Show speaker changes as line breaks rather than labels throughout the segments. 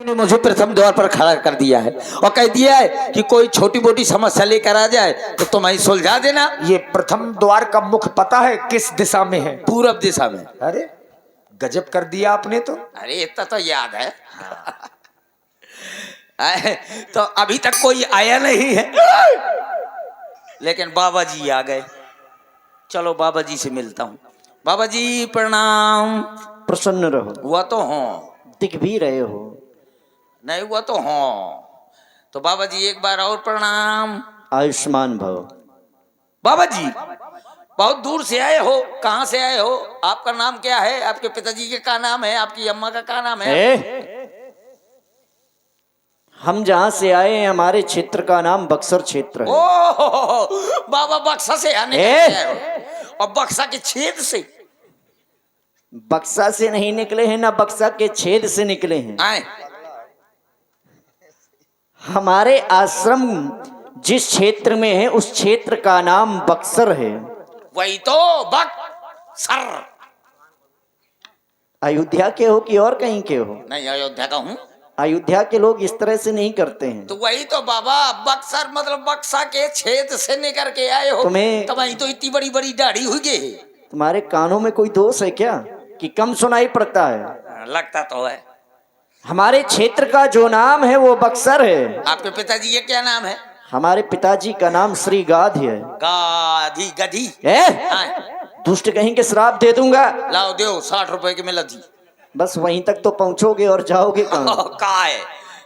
ने मुझे प्रथम द्वार पर खड़ा कर दिया है और कह दिया है कि कोई छोटी मोटी समस्या लेकर आ जाए तो तुम ही सुलझा देना।
ये प्रथम द्वार का मुख पता है किस दिशा में है?
पूरब दिशा में।
अरे गजब कर दिया आपने तो।
अरे इतना तो याद है। तो अभी तक कोई आया नहीं है, लेकिन बाबा जी आ गए। चलो बाबा जी से मिलता हूँ। बाबा जी प्रणाम।
प्रसन्न रहो।
हुआ तो हूँ,
दिख भी रहे हो।
नहीं हुआ तो हूँ। तो बाबा जी एक बार और प्रणाम।
आयुष्मान भव।
बाबा जी बहुत दूर से आए हो, कहाँ से आए हो? आपका नाम क्या है? आपके पिताजी के क्या नाम है? आपकी अम्मा का क्या नाम है?
हम जहाँ से आए हैं हमारे क्षेत्र का नाम बक्सर क्षेत्र है।
ओ बाबा बक्सा से आने हो, और बक्सा के छेद से?
बक्सा से नहीं निकले हैं ना बक्सा के छेद से निकले हैं।
आए
हमारे आश्रम जिस क्षेत्र में है उस क्षेत्र का नाम बक्सर है।
वही तो बक्सर।
अयोध्या के हो कि और कहीं के हो?
नहीं अयोध्या का हूँ।
अयोध्या के लोग इस तरह से नहीं करते हैं।
तो वही तो बाबा बक्सर मतलब बक्सा के छेद से निकल के आए हो। तुम्हें तो इतनी बड़ी बड़ी दाढ़ी हुई गई।
तुम्हारे कानों में कोई दोष है क्या कि कम सुनाई पड़ता है?
लगता तो है।
हमारे क्षेत्र का जो नाम है वो बक्सर है।
आपके पिताजी का क्या नाम है?
हमारे पिताजी का नाम श्री गाधी है।
गाधी गधी?
दुष्ट कहीं के श्राप दे दूंगा।
लाओ दो 60 रुपए की मिला दी।
बस वहीं तक तो पहुंचोगे और जाओगे कहाँ?
कहाँ है?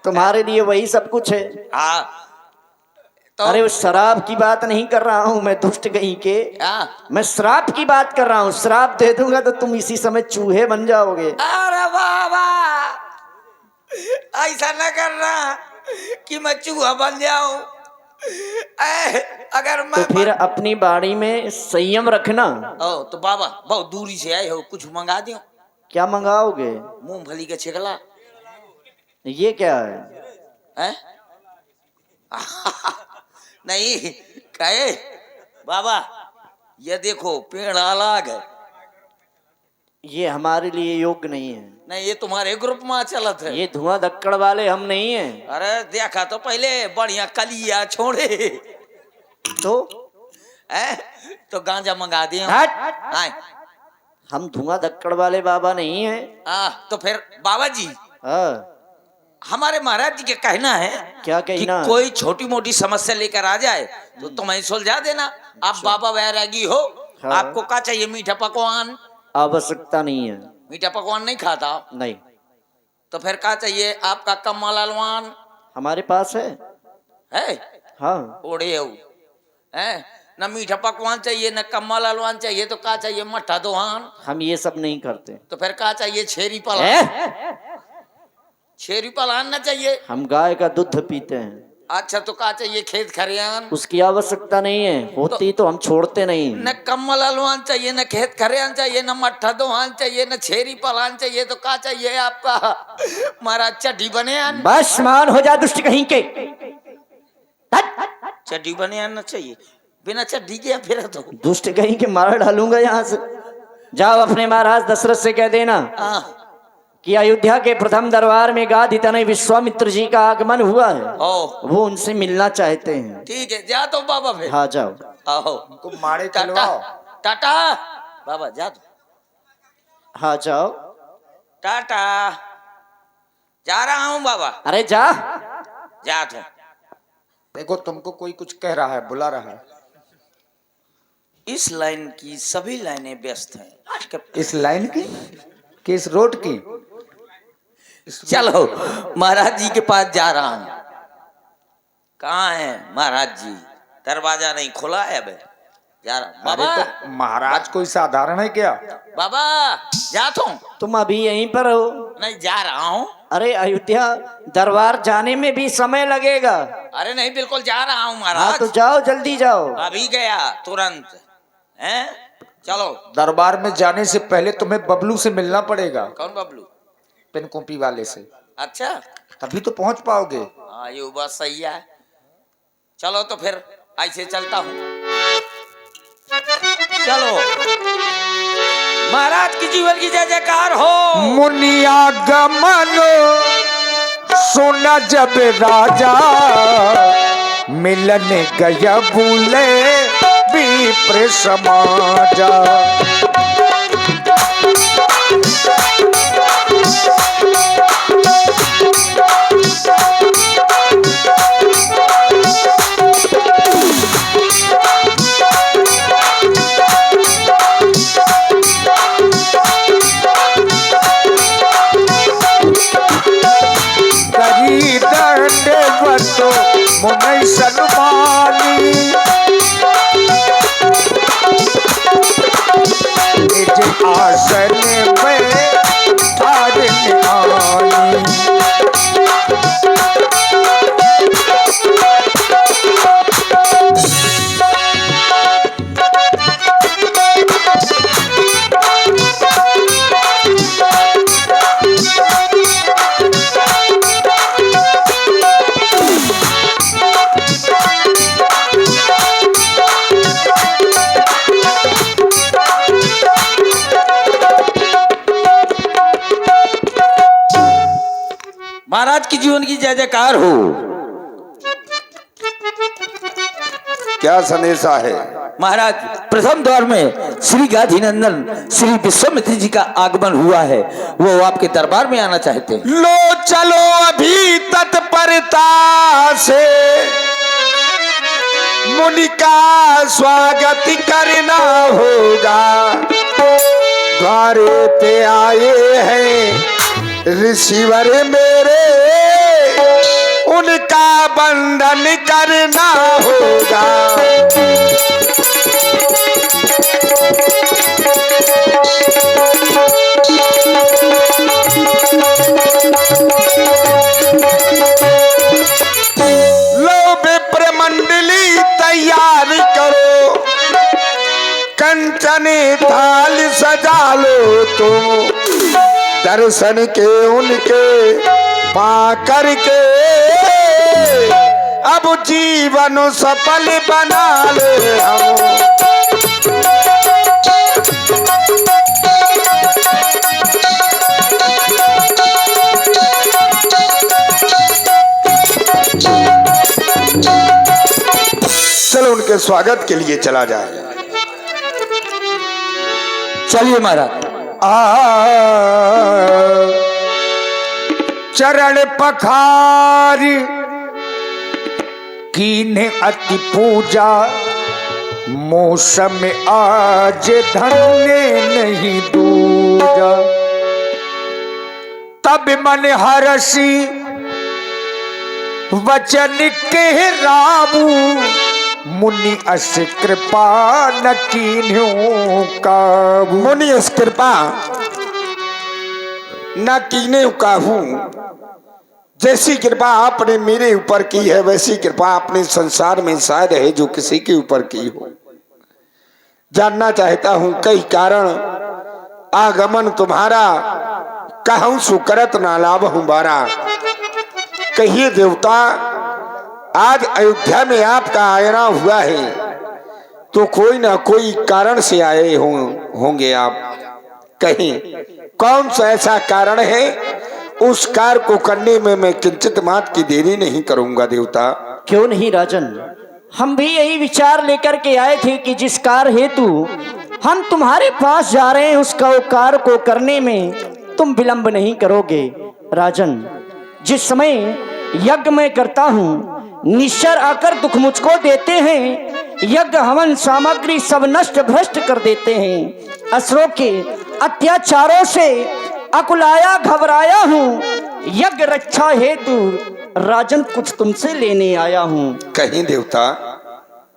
तुम्हारे लिए वही सब कुछ है।
हाँ तो
अरे उस शराब की बात नहीं कर रहा हूँ मैं, दुष्ट कहीं के। मैं श्राप की बात कर रहा हूँ। श्राप दे दूंगा तो तुम इसी समय चूहे बन जाओगे।
अरे बाबा ऐसा न करना कि मैं चूहा बन जाऊं। अगर मैं
तो फिर अपनी बाड़ी में संयम रखना।
ओ तो बाबा बहुत दूरी से आए हो, कुछ मंगा दो।
क्या मंगाओगे?
मूंगफली का छिकला।
ये क्या है?
नहीं कहे बाबा ये देखो पेड़ अलग है।
ये हमारे लिए योग्य नहीं है।
नहीं ये तुम्हारे ग्रुप में चलत है।
ये धुआं धक्कड़ वाले हम नहीं हैं।
अरे देखा तो पहले बढ़िया कलिया छोड़े तो गांजा मंगा दिए।
हम धुआं धक्कड़ वाले बाबा नहीं हैं।
तो फिर बाबा जी हमारे महाराज जी के कहना है
क्या कहना?
कि कोई छोटी मोटी समस्या लेकर आ जाए तो तुम्हें सुलझा देना। आप बाबा वैरागी हो।
हाँ।
आपको क्या चाहिए? मीठा पकवान?
आवश्यकता नहीं है।
मीठा पकवान नहीं खाता?
नहीं।
तो फिर क्या चाहिए आपका? कम्मा लालवान
हमारे पास है। हाँ।
ओढ़े हो है न मीठा पकवान चाहिए न कम्मा लालवान चाहिए, तो क्या चाहिए? मट्ठा दोहान?
हम ये सब नहीं करते।
तो फिर क्या चाहिए? छेरी पलान? छेरी पलान न चाहिए?
हम गाय का दूध पीते हैं।
अच्छा तो क्या चाहिए? खेत खरियान?
उसकी आवश्यकता नहीं है, होती तो हम छोड़ते नहीं।
न कम्मा लालवान चाहिए, न खेत खरियान चाहिए, न मट्ठा दोहान चाहिए, न छेरी पलान चाहिए, तो क्या चाहिए आपका? महाराज चड्डी बनियान?
बस मान हो जा दुष्ट कहीं के।
चड्डी बनियान न चाहिए? बिना चड्डी के फिर तो
दुष्ट कहीं के मार डालूंगा यहाँ से। जाओ अपने महाराज दशरथ से कह देना कि अयोध्या के प्रथम दरबार में गाधी तनय विश्वामित्र जी का आगमन हुआ है। वो उनसे मिलना चाहते हैं।
ठीक है जा तो बाबा फिर।
हाँ जाओ।
आओ
तुम मारे चलवाओ।
टाटा बाबा जा तो।
हाँ जाओ।
टाटा जा रहा हूँ बाबा।
अरे जा।
जा तो।
देखो तुमको कोई कुछ कह रहा है, बुला रहा है।
इस लाइन की सभी लाइनें व्यस्त हैं।
इस लाइन की कि इस रोड की?
चलो महाराज जी के पास जा रहा हूँ। कहाँ है महाराज जी? दरवाजा नहीं खुला है। अब जा रहा बाबा।
तो महाराज कोई साधारण है क्या?
बाबा जा तो।
तुम अभी यहीं पर हो?
नहीं जा रहा हूँ।
अरे अयोध्या दरबार जाने में भी समय लगेगा।
अरे नहीं बिल्कुल जा रहा हूँ
हाँ
महाराज।
तो जाओ जल्दी जाओ।
अभी गया तुरंत हैं। चलो।
दरबार में जाने से पहले तुम्हें बबलू से मिलना पड़ेगा।
कौन बबलू?
पेन कॉपी वाले से।
अच्छा
तभी तो पहुंच पाओगे।
हाँ ये बात सही है। चलो तो फिर ऐसे चलता हूँ। चलो महाराज की जीवन की जय जयकार हो।
मुनिया गमन सुना जब राजा मिलन गया भूले विप्र समाजा। मुनै सन्मानी निज आसन में ठाड़ने आनी।
महाराज की जीवन की जय जयकार हो।
क्या संदेशा है
महाराज, प्रथम दौर में श्री गाधीनंदन श्री विश्वामित्र जी का आगमन हुआ है, वो आपके दरबार में आना चाहते हैं।
लो चलो अभी तत्परता से मुनि का स्वागत करना होगा। द्वारे पे आए हैं ऋषिवर मेरे, उनका बंधन करना होगा। लो विप्र मंडली तैयार करो, कंचन थाल सजा लो तुम, दर्शन के उनके पा करके अब जीवन सफल बना ले हम। चलो उनके स्वागत के लिए चला जाए।
चलिए महाराज।
चरण पखार कीन्हे अति पूजा, मौसम आज धन्य नहीं दूजा। तब मन हरसी वचन के रामू, मुनि अस कृपा न कीन्ह्यो काबू। मुनि अस कृपा न कीन्ह्यो काबू। जैसी कृपा आपने मेरे ऊपर की है, वैसी कृपा आपने संसार में शायद है जो किसी के ऊपर की हो। जानना चाहता हूं कई कारण आगमन तुम्हारा, कहूं सुकरत ना लाभ हूं बारा। कहिए देवता, आज अयोध्या में आपका आना हुआ है तो कोई ना कोई कारण से आए होंगे आप। कहीं कौन सा ऐसा कारण है, उस कार्य को करने में मैं किंचित मात्र की देरी नहीं करूंगा देवता।
क्यों नहीं राजन, हम भी यही विचार लेकर के आए थे कि जिस कार्य हेतु हम तुम्हारे पास जा रहे हैं उसका कार्य को करने में तुम विलंब नहीं करोगे। राजन, जिस समय यज्ञ मैं करता हूँ, निश्चर आकर दुख मुझको देते हैं, यज्ञ हवन सामग्री सब नष्ट भ्रष्ट कर देते हैं। असुरों के अत्याचारों से अकुलाया घबराया हूँ, यज्ञ रक्षा हेतु राजन कुछ तुमसे लेने आया हूँ।
कहीं देवता,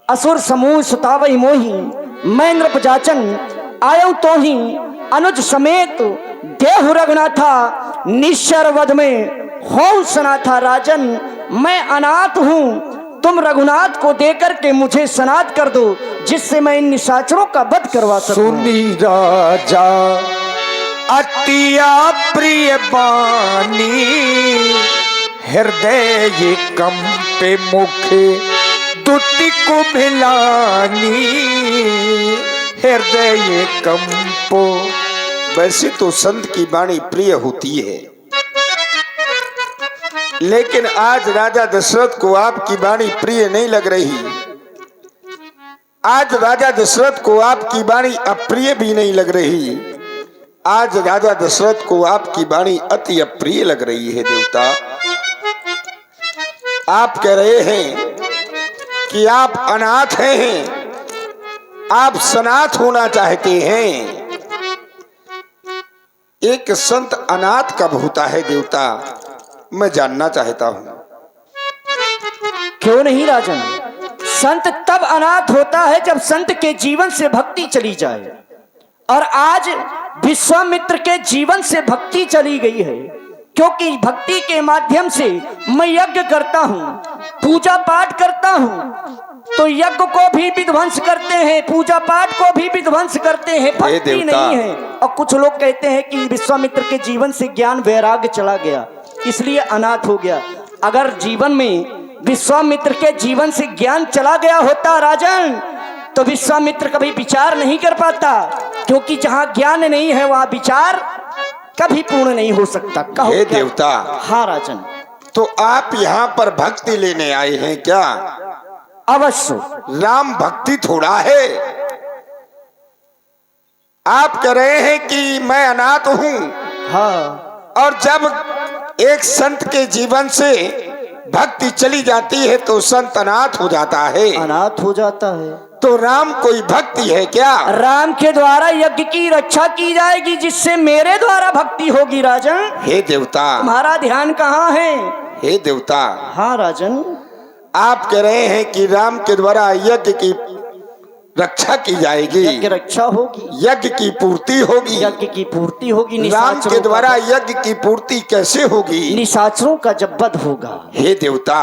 असुर समूह सुतावई मोही, मैं नृपजाचन आयो तो ही, अनुज समेत देहु रघुनाथा, निश्चर वध में हो सनाथा। राजन, मैं अनाथ हूँ, तुम रघुनाथ को देकर के मुझे सनाथ कर दो, जिससे मैं इन निशाचरों का वध करवा सकूं।
सुनी राजा अतिया प्रिय बानी, हृदय ये कंपे मुखे दुति को भिलानी। हृदय ये कंपो, वैसे तो संत की वाणी प्रिय होती है, लेकिन आज राजा दशरथ को आपकी वाणी प्रिय नहीं लग रही। आज राजा दशरथ को आपकी वाणी अप्रिय भी नहीं लग रही। आज राजा दशरथ को आपकी वाणी अति अप्रिय लग रही है देवता। आप कह रहे हैं कि आप अनाथ हैं, आप सनाथ होना चाहते हैं। एक संत अनाथ कब होता है देवता, मैं जानना चाहता हूं।
क्यों नहीं राजन, संत तब अनाथ होता है जब संत के जीवन से भक्ति चली जाए। और आज विश्वामित्र के जीवन से भक्ति चली गई है, क्योंकि भक्ति के माध्यम से मैं यज्ञ करता हूँ, पूजा पाठ करता हूँ, तो यज्ञ को भी विध्वंस करते हैं, पूजा पाठ को भी विध्वंस करते हैं, भक्ति नहीं है। और कुछ लोग कहते हैं कि विश्वामित्र के जीवन से ज्ञान वैराग्य चला गया, इसलिए अनाथ हो गया। अगर जीवन में विश्वामित्र के जीवन से ज्ञान चला गया होता राजन, तो विश्वामित्र कभी विचार नहीं कर पाता, क्योंकि जहां ज्ञान नहीं है वहां विचार कभी पूर्ण नहीं हो सकता। कहो
हे देवता।
हाँ राजन।
तो आप यहाँ पर भक्ति लेने आए हैं क्या?
अवश्य।
राम भक्ति थोड़ा है। आप कह रहे हैं कि मैं अनाथ हूँ।
हाँ।
और जब एक संत के जीवन से भक्ति चली जाती है तो संत अनाथ हो जाता है।
अनाथ हो जाता है।
तो राम कोई भक्ति है क्या?
राम के द्वारा यज्ञ की रक्षा की जाएगी, जिससे मेरे द्वारा भक्ति होगी राजन।
हे देवता।
तुम्हारा ध्यान कहाँ है?
हे देवता।
हाँ राजन।
आप कह रहे हैं कि राम के द्वारा यज्ञ की रक्षा की जाएगी,
यज्ञ रक्षा होगी,
यज्ञ की पूर्ति होगी,
यज्ञ की पूर्ति होगी।
राम के द्वारा यज्ञ की पूर्ति कैसे होगी?
निशाचरों का जब वध होगा।
हे देवता।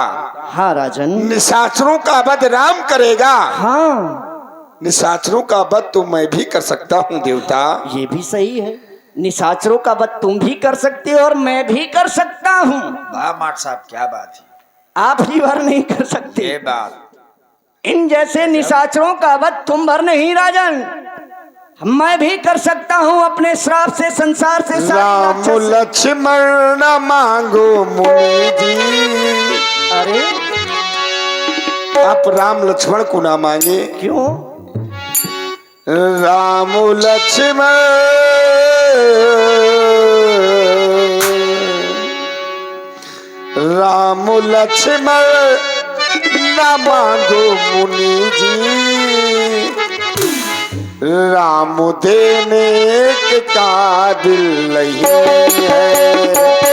हाँ राजन।
निशाचरों का वध राम करेगा।
हाँ।
निशाचरों का वध तो मैं भी कर सकता हूँ देवता।
ये भी सही है, निशाचरों का वध तुम भी कर सकते हो और मैं भी कर सकता हूँ।
वाह माट साहब, क्या बात है।
आप ही भर नहीं कर सकते
ये बात।
इन जैसे निशाचरों का वध तुम भर नहीं राजन, मैं भी कर सकता हूँ अपने श्राप से, संसार से।
राम लक्ष्मण न मांगो मुनि जी।
अरे
आप राम लक्ष्मण को ना मांगे।
क्यों?
राम लक्ष्मण राम लक्ष्मण न मांगो मुनि जी। राम देने के काबिल नहीं है।